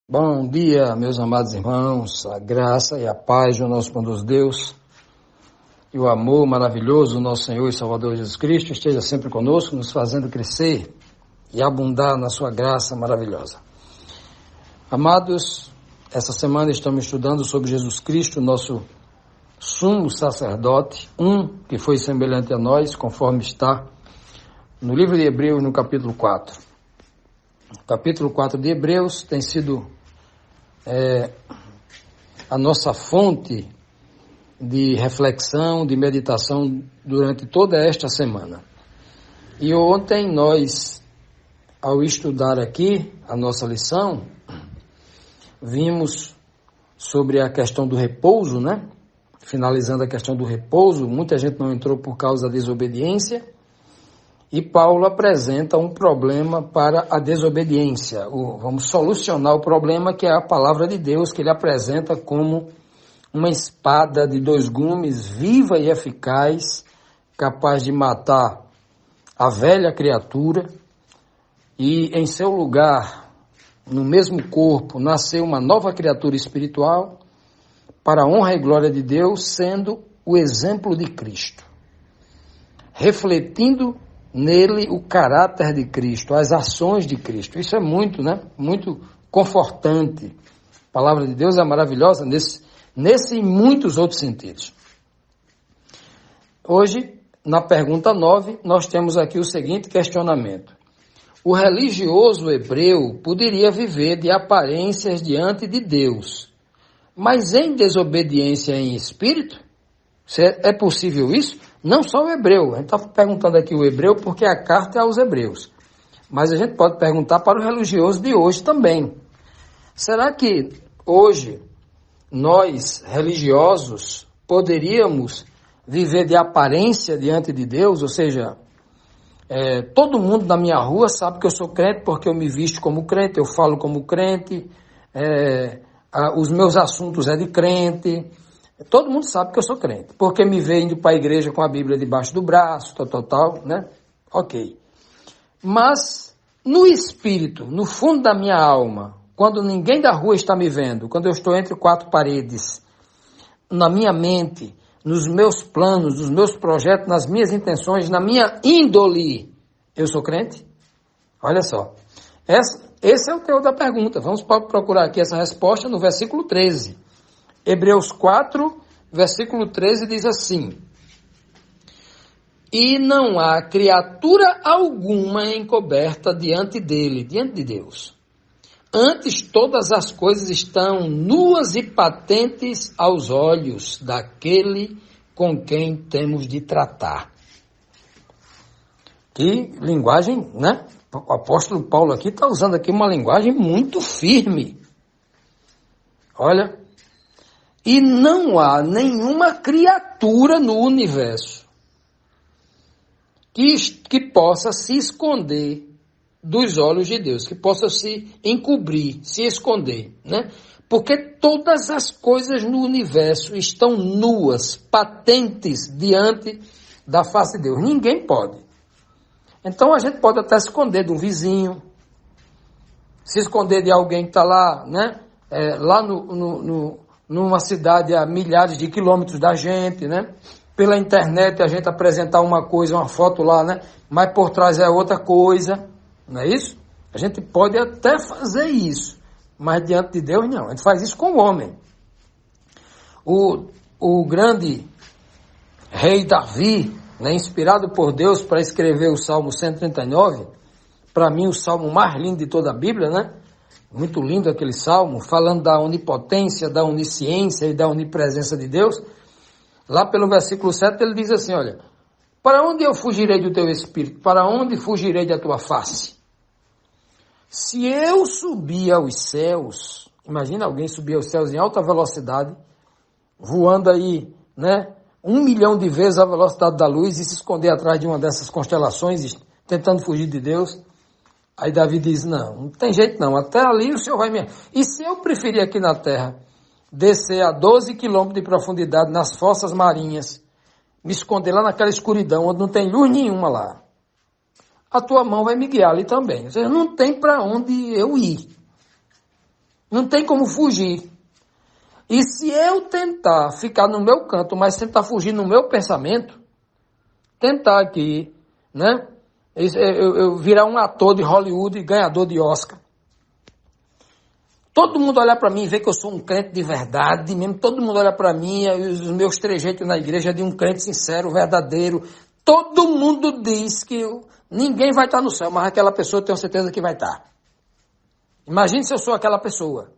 Bom dia, meus amados irmãos, a graça e a paz do nosso bondoso Deus e o amor maravilhoso do nosso Senhor e Salvador Jesus Cristo esteja sempre conosco, nos fazendo crescer e abundar na sua graça maravilhosa. Amados, essa semana estamos estudando sobre Jesus Cristo, nosso sumo sacerdote, que foi semelhante a nós, conforme está no livro de Hebreus, no capítulo 4. O capítulo 4 de Hebreus tem sido a nossa fonte de reflexão, de meditação durante toda esta semana. E ontem nós, ao estudar aqui a nossa lição, vimos sobre a questão do repouso, né? Finalizando a questão do repouso, muita gente não entrou por causa da desobediência, e Paulo apresenta um problema para a desobediência. Vamos solucionar o problema, que é a palavra de Deus, que ele apresenta como uma espada de dois gumes, viva e eficaz, capaz de matar a velha criatura, e em seu lugar, no mesmo corpo, nasceu uma nova criatura espiritual, para a honra e glória de Deus, sendo o exemplo de Cristo, refletindo nele o caráter de Cristo, as ações de Cristo. Isso é muito, muito confortante. A palavra de Deus é maravilhosa nesse e muitos outros sentidos. Hoje, na pergunta 9, nós temos aqui o seguinte questionamento. O religioso hebreu poderia viver de aparências diante de Deus, mas em desobediência em espírito? É possível isso? Não só o hebreu, a gente está perguntando aqui o hebreu porque a carta é aos hebreus, mas a gente pode perguntar para o religioso de hoje também. Será que hoje nós, religiosos, poderíamos viver de aparência diante de Deus? Ou seja, todo mundo na minha rua sabe que eu sou crente porque eu me visto como crente, eu falo como crente, os meus assuntos é de crente. Todo mundo sabe que eu sou crente, porque me vê indo para a igreja com a Bíblia debaixo do braço, tal, né? Ok. Mas, no espírito, no fundo da minha alma, quando ninguém da rua está me vendo, quando eu estou entre quatro paredes, na minha mente, nos meus planos, nos meus projetos, nas minhas intenções, na minha índole, eu sou crente? Olha só. Esse é o teor da pergunta. Vamos procurar aqui essa resposta no versículo 13. Hebreus 4, versículo 13 diz assim: E não há criatura alguma encoberta diante dele, diante de Deus. Antes todas as coisas estão nuas e patentes aos olhos daquele com quem temos de tratar. Que linguagem, né? O apóstolo Paulo aqui está usando aqui uma linguagem muito firme. Olha, e não há nenhuma criatura no universo que possa se esconder dos olhos de Deus, que possa se encobrir, se esconder, né? Porque todas as coisas no universo estão nuas, patentes diante da face de Deus. Ninguém pode. Então a gente pode até se esconder de um vizinho, se esconder de alguém que está lá, né? Lá numa cidade a milhares de quilômetros da gente, né? pela internet a gente apresentar uma coisa, uma foto lá, né? Mas por trás é outra coisa, não é isso? A gente pode até fazer isso, mas diante de Deus não. A gente faz isso com o homem. O grande rei Davi, né, inspirado por Deus para escrever o Salmo 139, para mim o salmo mais lindo de toda a Bíblia, né? Muito lindo aquele salmo, falando da onipotência, da onisciência e da onipresença de Deus. Lá pelo versículo 7 ele diz assim, olha, para onde eu fugirei do teu espírito? Para onde fugirei da tua face? Se eu subir aos céus, imagina alguém subir aos céus em alta velocidade, voando aí, né, 1 milhão de vezes a velocidade da luz e se esconder atrás de uma dessas constelações, tentando fugir de Deus. Aí Davi diz, não tem jeito não, até ali o Senhor vai me... E se eu preferir aqui na terra, descer a 12 quilômetros de profundidade nas fossas marinhas, me esconder lá naquela escuridão, onde não tem luz nenhuma lá, a tua mão vai me guiar ali também. Ou seja, não tem para onde eu ir. Não tem como fugir. E se eu tentar ficar no meu canto, mas tentar fugir no meu pensamento, tentar aqui, né? Eu virar um ator de Hollywood e ganhador de Oscar. Todo mundo olhar para mim e ver que eu sou um crente de verdade, mesmo todo mundo olha para mim, os meus trejeitos na igreja de um crente sincero, verdadeiro. Todo mundo diz que ninguém vai estar no céu, mas aquela pessoa eu tenho certeza que vai estar. Imagine se eu sou aquela pessoa.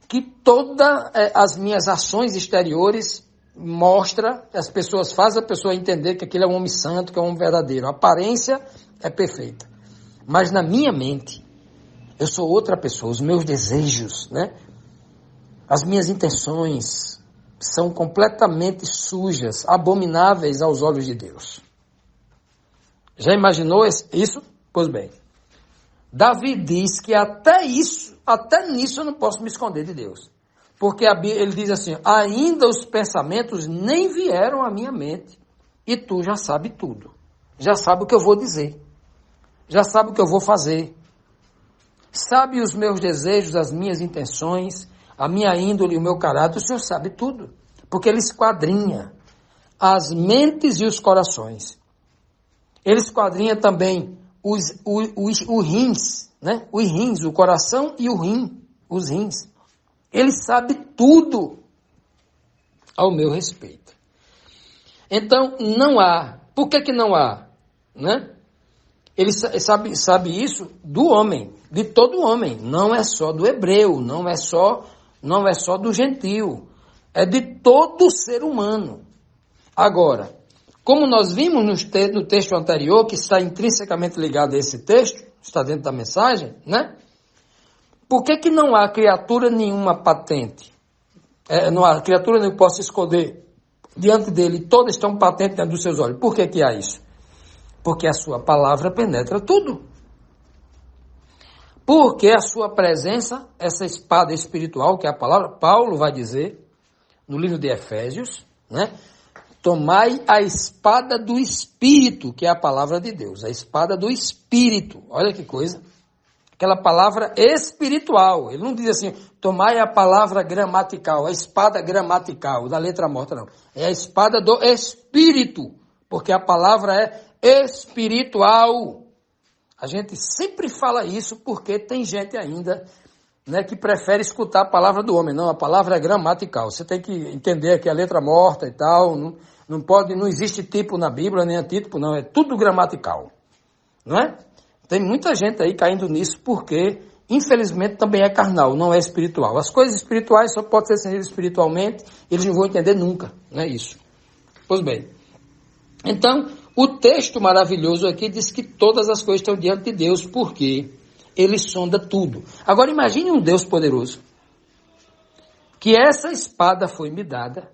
Que todas as minhas ações exteriores mostra, as pessoas fazem a pessoa entender que aquele é um homem santo, que é um homem verdadeiro. A aparência é perfeita. Mas na minha mente, eu sou outra pessoa. Os meus desejos, né? As minhas intenções são completamente sujas, abomináveis aos olhos de Deus. Já imaginou isso? Pois bem. Davi diz que até nisso eu não posso me esconder de Deus. Porque ele diz assim, ainda os pensamentos nem vieram à minha mente. E tu já sabe tudo. Já sabe o que eu vou dizer. Já sabe o que eu vou fazer. Sabe os meus desejos, as minhas intenções, a minha índole, o meu caráter. O Senhor sabe tudo. Porque Ele esquadrinha as mentes e os corações. Ele esquadrinha também os rins, né? Os rins, o coração e o rim, os rins. Ele sabe tudo ao meu respeito. Então, não há. Por que não há? Né? Ele sabe isso do homem, de todo homem. Não é só do hebreu, não é só do gentio. É de todo ser humano. Agora, como nós vimos no texto anterior, que está intrinsecamente ligado a esse texto, está dentro da mensagem, né? Por que não há criatura nenhuma patente? Não há criatura nenhuma que possa esconder diante dele, todas estão patentes diante dos seus olhos. Por que há isso? Porque a sua palavra penetra tudo. Porque a sua presença, essa espada espiritual, que é a palavra, Paulo vai dizer, no livro de Efésios, né? Tomai a espada do Espírito, que é a palavra de Deus. A espada do Espírito. Olha que coisa. Aquela palavra espiritual. Ele não diz assim, tomai a palavra gramatical, a espada gramatical, da letra morta, não. É a espada do Espírito, porque a palavra é espiritual. A gente sempre fala isso porque tem gente ainda, né, que prefere escutar a palavra do homem. Não, a palavra é gramatical. Você tem que entender que a letra morta e tal, não existe tipo na Bíblia, nem antítipo, não. É tudo gramatical. Não é? Tem muita gente aí caindo nisso porque, infelizmente, também é carnal, não é espiritual. As coisas espirituais só podem ser entendidas espiritualmente, eles não vão entender nunca, não é isso. Pois bem, então, o texto maravilhoso aqui diz que todas as coisas estão diante de Deus, porque Ele sonda tudo. Agora imagine um Deus poderoso, que essa espada foi me dada,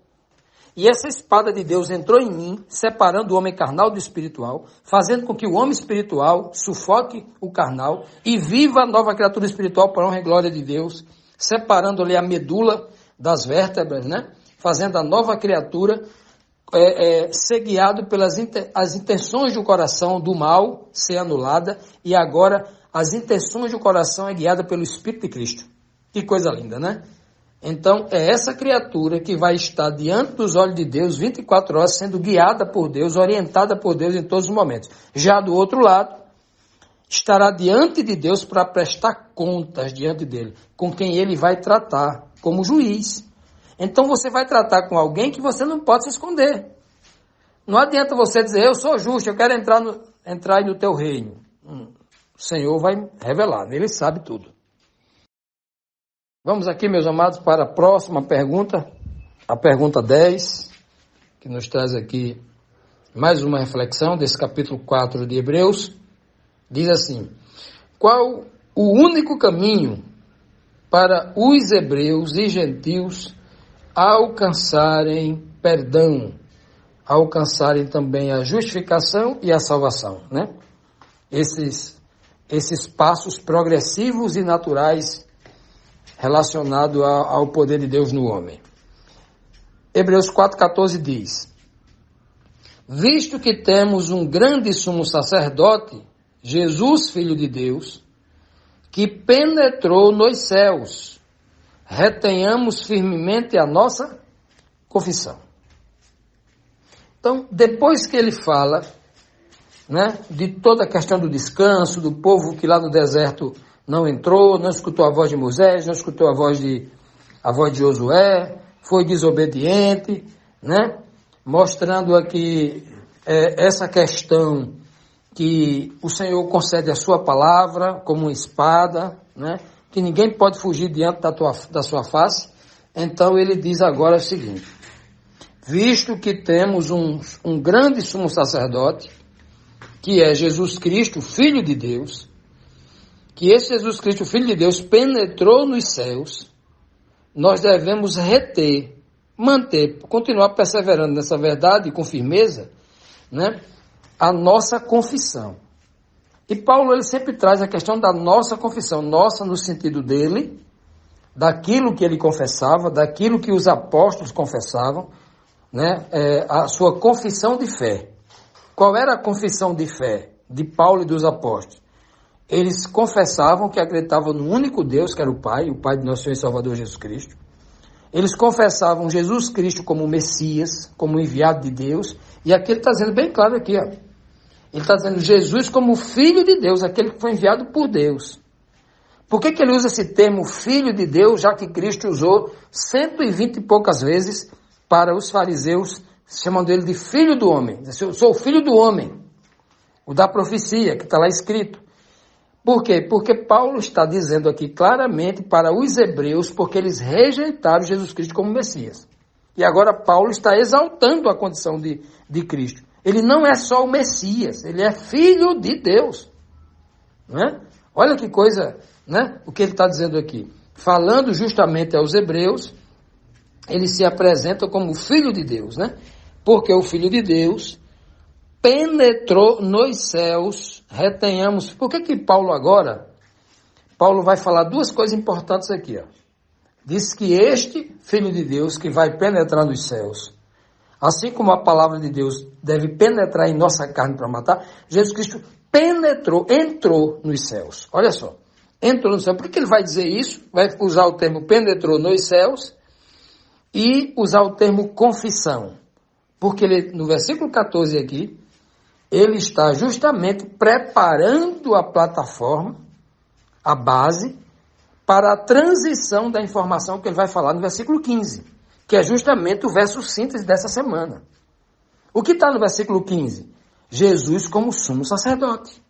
e essa espada de Deus entrou em mim, separando o homem carnal do espiritual, fazendo com que o homem espiritual sufoque o carnal e viva a nova criatura espiritual para a honra e glória de Deus, separando-lhe a medula das vértebras, né? Fazendo a nova criatura ser guiado pelas as intenções do coração do mal ser anulada, e agora as intenções do coração é guiada pelo Espírito de Cristo. Que coisa linda, né? Então, é essa criatura que vai estar diante dos olhos de Deus 24 horas, sendo guiada por Deus, orientada por Deus em todos os momentos. Já do outro lado, estará diante de Deus para prestar contas diante dele, com quem ele vai tratar como juiz. Então, você vai tratar com alguém que você não pode se esconder. Não adianta você dizer, eu sou justo, eu quero entrar aí no teu reino. O Senhor vai revelar, ele sabe tudo. Vamos aqui, meus amados, para a próxima pergunta, a pergunta 10, que nos traz aqui mais uma reflexão desse capítulo 4 de Hebreus. Diz assim: qual o único caminho para os hebreus e gentios alcançarem perdão, alcançarem também a justificação e a salvação, né? Esses passos progressivos e naturais relacionado ao poder de Deus no homem. Hebreus 4,14 diz: visto que temos um grande sumo sacerdote, Jesus, Filho de Deus, que penetrou nos céus, retenhamos firmemente a nossa confissão. Então, depois que ele fala, né, de toda a questão do descanso, do povo que lá no deserto não entrou, não escutou a voz de Moisés, não escutou a voz de Josué, foi desobediente, né? Mostrando aqui essa questão que o Senhor concede a sua palavra como uma espada, né? Que ninguém pode fugir diante da sua face. Então ele diz agora o seguinte: visto que temos um grande sumo sacerdote, que é Jesus Cristo, Filho de Deus, que esse Jesus Cristo, Filho de Deus, penetrou nos céus, nós devemos reter, manter, continuar perseverando nessa verdade com firmeza, né, a nossa confissão. E Paulo, ele sempre traz a questão da nossa confissão, nossa no sentido dele, daquilo que ele confessava, daquilo que os apóstolos confessavam, né, a sua confissão de fé. Qual era a confissão de fé de Paulo e dos apóstolos? Eles confessavam que acreditavam no único Deus, que era o Pai de nosso Senhor e Salvador Jesus Cristo. Eles confessavam Jesus Cristo como Messias, como enviado de Deus. E aqui ele está dizendo bem claro aqui, ó. Ele está dizendo Jesus como Filho de Deus, aquele que foi enviado por Deus. Por que ele usa esse termo Filho de Deus, já que Cristo usou 120 e poucas vezes para os fariseus, chamando ele de Filho do Homem? Eu sou o Filho do Homem, o da profecia, que está lá escrito. Por quê? Porque Paulo está dizendo aqui claramente para os hebreus, porque eles rejeitaram Jesus Cristo como Messias. E agora Paulo está exaltando a condição de Cristo. Ele não é só o Messias, ele é Filho de Deus. Né? Olha que coisa, né? O que ele está dizendo aqui. Falando justamente aos hebreus, ele se apresenta como Filho de Deus, né? Porque o Filho de Deus penetrou nos céus, retenhamos. Por que Paulo agora? Paulo vai falar duas coisas importantes aqui, ó. Diz que este Filho de Deus que vai penetrar nos céus, assim como a palavra de Deus deve penetrar em nossa carne para matar, Jesus Cristo entrou nos céus. Olha só, entrou no céu. Por que ele vai dizer isso? Vai usar o termo penetrou nos céus e usar o termo confissão. Porque ele, no versículo 14 aqui, ele está justamente preparando a plataforma, a base, para a transição da informação que ele vai falar no versículo 15, que é justamente o verso síntese dessa semana. O que está no versículo 15? Jesus como sumo sacerdote.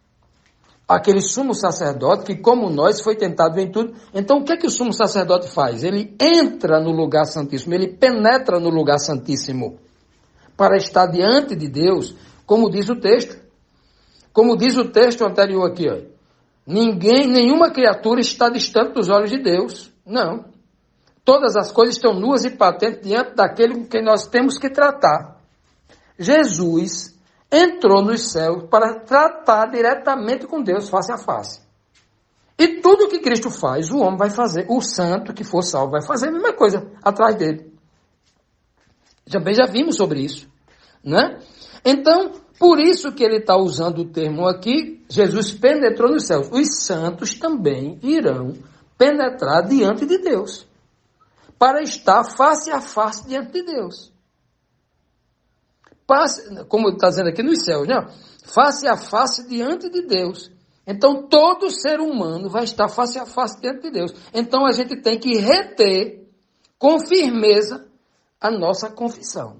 Aquele sumo sacerdote que, como nós, foi tentado em tudo. Então, o que é que o sumo sacerdote faz? Ele entra no lugar santíssimo, ele penetra no lugar santíssimo para estar diante de Deus, como diz o texto. Como diz o texto anterior aqui, ó. Nenhuma criatura está distante dos olhos de Deus. Não. Todas as coisas estão nuas e patentes diante daquele com quem nós temos que tratar. Jesus entrou nos céus para tratar diretamente com Deus face a face. E tudo que Cristo faz, o homem vai fazer. O santo que for salvo vai fazer a mesma coisa atrás dele. Também já vimos sobre isso, né? Então, por isso que ele está usando o termo aqui, Jesus penetrou nos céus. Os santos também irão penetrar diante de Deus. para estar face a face diante de Deus. Como está dizendo aqui nos céus, né? Face a face diante de Deus. Então, todo ser humano vai estar face a face diante de Deus. Então, a gente tem que reter com firmeza a nossa confissão.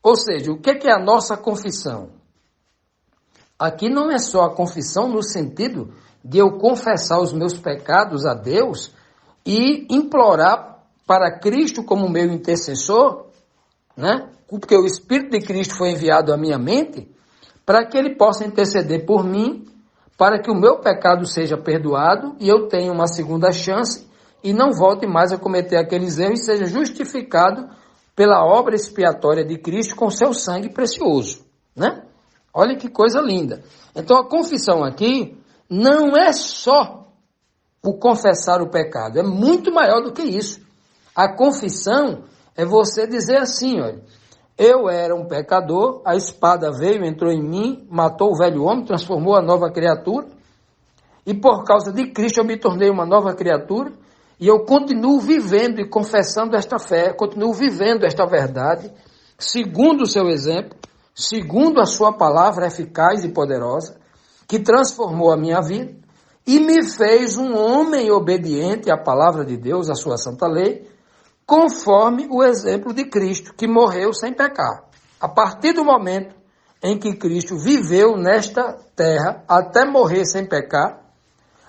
Ou seja, o que é a nossa confissão? Aqui não é só a confissão no sentido de eu confessar os meus pecados a Deus e implorar para Cristo como meu intercessor, né? Porque o Espírito de Cristo foi enviado à minha mente para que ele possa interceder por mim, para que o meu pecado seja perdoado e eu tenha uma segunda chance e não volte mais a cometer aqueles erros e seja justificado pela obra expiatória de Cristo com seu sangue precioso, né? Olha que coisa linda. Então a confissão aqui não é só o confessar o pecado, é muito maior do que isso. A confissão é você dizer assim, olha, eu era um pecador, a espada veio, entrou em mim, matou o velho homem, transformou a nova criatura, e por causa de Cristo eu me tornei uma nova criatura, e eu continuo vivendo e confessando esta fé, continuo vivendo esta verdade, segundo o seu exemplo, segundo a sua palavra eficaz e poderosa, que transformou a minha vida, e me fez um homem obediente à palavra de Deus, à sua santa lei, conforme o exemplo de Cristo, que morreu sem pecar. A partir do momento em que Cristo viveu nesta terra, até morrer sem pecar,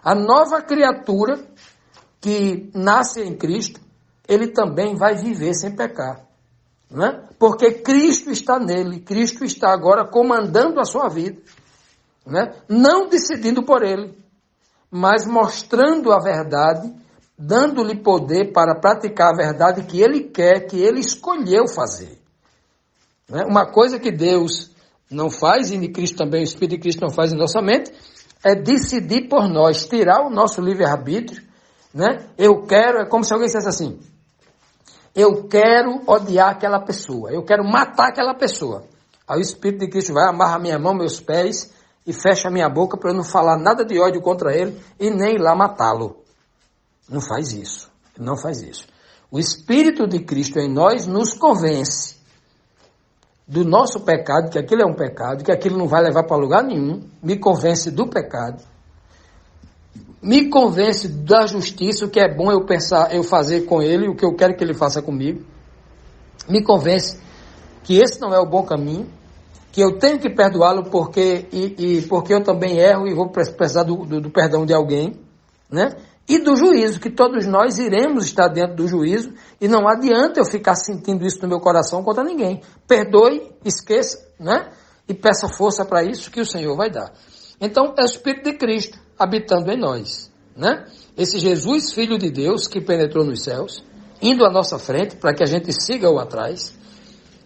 a nova criatura que nasce em Cristo, ele também vai viver sem pecar. Né? Porque Cristo está nele, Cristo está agora comandando a sua vida. Né? Não decidindo por ele, mas mostrando a verdade, dando-lhe poder para praticar a verdade que ele quer, que ele escolheu fazer. Né? Uma coisa que Deus não faz, e Cristo também, o Espírito de Cristo não faz em nossa mente, é decidir por nós, tirar o nosso livre-arbítrio. Né? Eu quero, é como se alguém dissesse assim, eu quero odiar aquela pessoa, eu quero matar aquela pessoa. Aí o Espírito de Cristo vai, amarra minha mão, meus pés e fecha minha boca para eu não falar nada de ódio contra ele e nem ir lá matá-lo. Não faz isso, não faz isso. O Espírito de Cristo em nós nos convence do nosso pecado, que aquilo é um pecado, que aquilo não vai levar para lugar nenhum, me convence do pecado, me convence da justiça, o que é bom eu pensar, eu fazer com ele, o que eu quero que ele faça comigo, me convence que esse não é o bom caminho, que eu tenho que perdoá-lo porque eu também erro e vou precisar do perdão de alguém, né? E do juízo, que todos nós iremos estar dentro do juízo, e não adianta eu ficar sentindo isso no meu coração contra ninguém. Perdoe, esqueça, né? E peça força para isso que o Senhor vai dar. Então, é o Espírito de Cristo habitando em nós, né? Esse Jesus, Filho de Deus, que penetrou nos céus, indo à nossa frente, para que a gente siga-o atrás,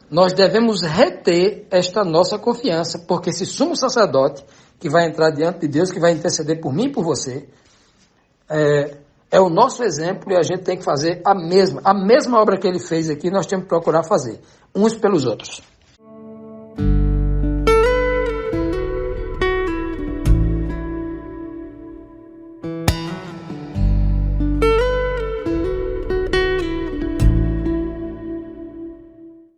nós devemos reter esta nossa confiança, porque esse sumo sacerdote, que vai entrar diante de Deus, que vai interceder por mim e por você, é o nosso exemplo, e a gente tem que fazer a mesma obra que ele fez aqui, nós temos que procurar fazer, uns pelos outros.